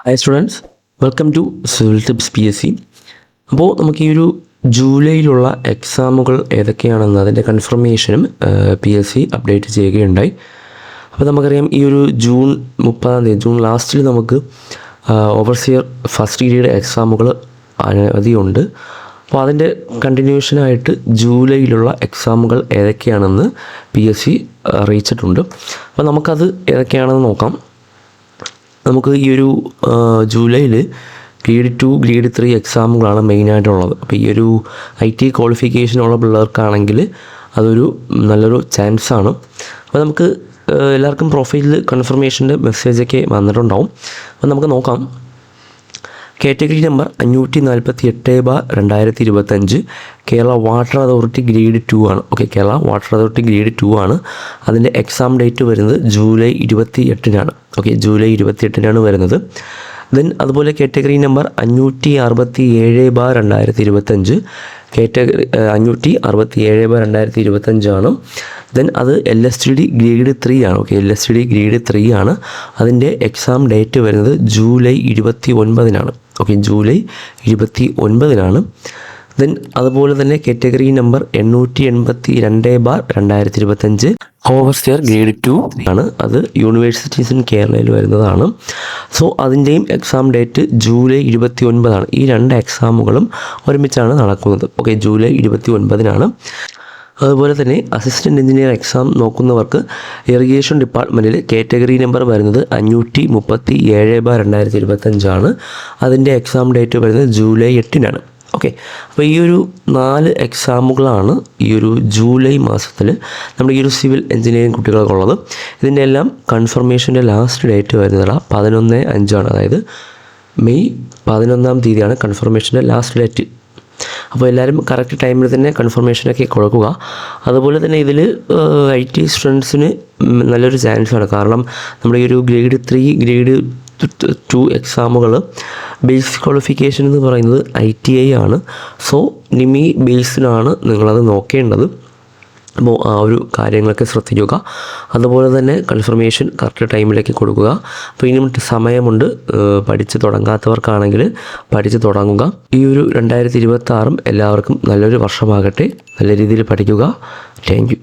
Hi students, welcome to civil tips PSC. അപ്പോൾ നമുക്ക് ഈ ഒരു ജൂലൈയിലുള്ള എക്സാമുകൾ ഏതൊക്കെയാണെന്ന് അതിൻ്റെ കൺഫർമേഷനും PSC അപ്ഡേറ്റ് ചെയ്യുകയുണ്ടായി. അപ്പോൾ നമുക്കറിയാം ഈ ഒരു ജൂൺ 30 ജൂൺ ലാസ്റ്റിൽ നമുക്ക് ഓവർസിയർ ഫസ്റ്റ് ഡിഗ്രിയുടെ എക്സാമുകൾ അനവധിയുണ്ട്. അപ്പോൾ അതിൻ്റെ കണ്ടിന്യൂഷനായിട്ട് ജൂലൈയിലുള്ള എക്സാമുകൾ ഏതൊക്കെയാണെന്ന് PSC അറിയിച്ചിട്ടുണ്ട്. അപ്പോൾ നമുക്കത് ഏതൊക്കെയാണെന്ന് നോക്കാം. നമുക്ക് ഈ ഒരു ജൂലൈയിൽ ഗ്രേഡ് 2 ഗ്രേഡ് 3 എക്സാമുകളാണ് മെയിനായിട്ടുള്ളത്. അപ്പോൾ ഈ ഒരു IT ക്വാളിഫിക്കേഷനുള്ള പിള്ളേർക്കാണെങ്കിൽ അതൊരു നല്ലൊരു ചാൻസാണ്. അപ്പോൾ നമുക്ക് എല്ലാവർക്കും പ്രൊഫൈലിൽ കൺഫർമേഷൻ്റെ മെസ്സേജൊക്കെ വന്നിട്ടുണ്ടാവും. അപ്പോൾ നമുക്ക് നോക്കാം. Category number 548/2025 Kerala water authority grade 2 ആണ്. കേരള വാട്ടർ അതോറിറ്റി ഗ്രേഡ് 2 ആണ്. അതിൻ്റെ എക്സാം ഡേറ്റ് വരുന്നത് ജൂലൈ 28-നാണ്. ജൂലൈ 28-നാണ് വരുന്നത്. ദെൻ അതുപോലെ കാറ്റഗറി നമ്പർ 567/2025 കാറ്റഗറി 567/2025 ആണ്. ദെൻ അത് LSTD ഗ്രേഡ് 3 ആണ്. LSTD ഗ്രേഡ് 3 ആണ്. അതിൻ്റെ എക്സാം ഡേറ്റ് വരുന്നത് ജൂലൈ 29-നാണ്. ജൂലൈ 29-നാണ്. ദെൻ അതുപോലെ തന്നെ കാറ്റഗറി നമ്പർ 882/2025 ഓവർസിയർ ഗ്രേഡ് 2 ആണ്. അത് യൂണിവേഴ്സിറ്റീസ് ഇൻ കേരളയിൽ വരുന്നതാണ്. സോ അതിൻ്റെയും എക്സാം ഡേറ്റ് ജൂലൈ 29-ആണ്. ഈ രണ്ട് എക്സാമുകളും ഒരുമിച്ചാണ് നടക്കുന്നത്. ജൂലൈ 29-നാണ്. അതുപോലെ തന്നെ അസിസ്റ്റൻറ്റ് എഞ്ചിനീയർ എക്സാം നോക്കുന്നവർക്ക് ഇറിഗേഷൻ ഡിപ്പാർട്ട്മെൻറ്റിൽ കാറ്റഗറി നമ്പർ വരുന്നത് 537/2025 ആണ്. അതിൻ്റെ എക്സാം ഡേറ്റ് വരുന്നത് ജൂലൈ 8-നാണ്. അപ്പോൾ ഈ ഒരു 4 എക്സാമുകളാണ് ഈ ഒരു ജൂലൈ മാസത്തിൽ നമ്മുടെ ഈ ഒരു സിവിൽ എഞ്ചിനീയറിംഗ് കുട്ടികൾക്കുള്ളത്. ഇതിൻ്റെ എല്ലാം കൺഫർമേഷൻ്റെ ലാസ്റ്റ് ഡേറ്റ് വരുന്നത് 11/5 ആണ്. അതായത് മെയ് 11-ാം തീയതിയാണ് കൺഫർമേഷൻ്റെ ലാസ്റ്റ് ഡേറ്റ്. അപ്പോൾ എല്ലാവരും കറക്റ്റ് ടൈമിൽ തന്നെ കൺഫർമേഷനൊക്കെ കൊടുക്കുക. അതുപോലെ തന്നെ ഇതിൽ IT സ്റ്റുഡൻസിന് നല്ലൊരു ചാൻസാണ്. കാരണം നമ്മുടെ ഈ ഒരു ഗ്രേഡ് 3 ഗ്രേഡ് 2 എക്സാമുകൾ ബേസിക് ക്വാളിഫിക്കേഷൻ എന്ന് പറയുന്നത് ITI ആണ്. സോ നിമി ബേസ്ഡിലാണ് നിങ്ങളത് നോക്കേണ്ടത്. അപ്പോൾ ആ ഒരു കാര്യങ്ങളൊക്കെ ശ്രദ്ധിക്കുക. അതുപോലെ തന്നെ കൺഫർമേഷൻ കറക്റ്റ് ടൈമിലേക്ക് കൊടുക്കുക. അപ്പോൾ ഇനി സമയമുണ്ട്. പഠിച്ച് തുടങ്ങാത്തവർക്കാണെങ്കിൽ പഠിച്ച് തുടങ്ങുക. ഈ ഒരു 2026 എല്ലാവർക്കും നല്ലൊരു വർഷമാകട്ടെ. നല്ല രീതിയിൽ പഠിക്കുക. Thank you.